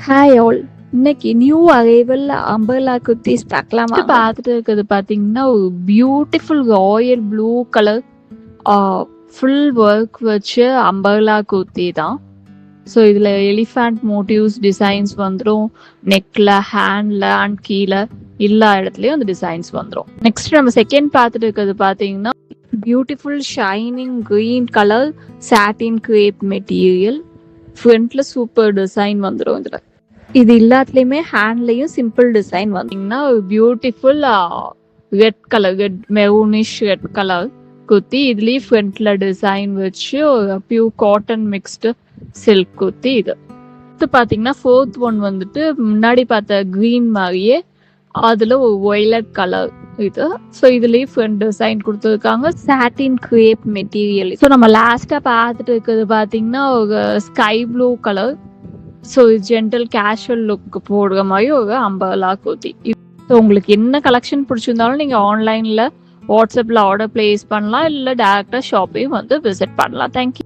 Hi all. இன்னைக்கு new arrival umbrella kurtis பார்க்கலாமா? பார்த்துட்டு இருக்கிறது பார்த்தீங்கன்னா ஒரு beautiful Royal blue colour full work வச்சு அம்பர்லா குர்த்தி தான். ஸோ இதில் எலிஃபண்ட் மோட்டிவ்ஸ் டிசைன்ஸ் வந்துடும். நெக்கில், ஹேண்டில் அண்ட் கீழே எல்லா இடத்துலையும் அந்த டிசைன்ஸ் வந்துடும். நெக்ஸ்ட் நம்ம செகண்ட் பார்த்துட்டு இருக்கிறது பார்த்தீங்கன்னா பியூட்டிஃபுல் ஷைனிங் க்ரீன் கலர் சாட்டின் கிரேப் மெட்டீரியல். ஃப்ரண்ட்ல சூப்பர் டிசைன் வந்துடும். இது எல்லாத்துலேயுமே ஹேண்ட்லேயும் சிம்பிள் டிசைன் வந்தீங்கன்னா beautiful red colour, red maroonish red colour kurti. இதுலேயும் ஃப்ரண்ட்ல டிசைன் வச்சு ஒரு pure cotton mixed silk kurti. இது பார்த்தீங்கன்னா ஃபோர்த் ஒன் வந்துட்டு முன்னாடி பார்த்த க்ரீன் மாதிரியே அதில் ஒரு ஒய்லட் கலர் இது. ஸோ இதுலேயும் ஃப்ரண்ட் டிசைன் கொடுத்துருக்காங்க, சாட்டின் கிரேப் மெட்டீரியல். ஸோ நம்ம லாஸ்ட்டாக பார்த்துட்டு இருக்கிறது பார்த்தீங்கன்னா ஒரு sky blue colour. So gentle casual look போடுற மாதிரி ஒரு அம்பர்லா குர்த்தி. ஸோ உங்களுக்கு என்ன கலெக்ஷன் பிடிச்சிருந்தாலும் நீங்கள் ஆன்லைனில் வாட்ஸ்அப்பில் ஆர்டர் பிளேஸ் பண்ணலாம், இல்லை டேரெக்டாக ஷாப்பையும் வந்து விசிட் பண்ணலாம். தேங்க்யூ.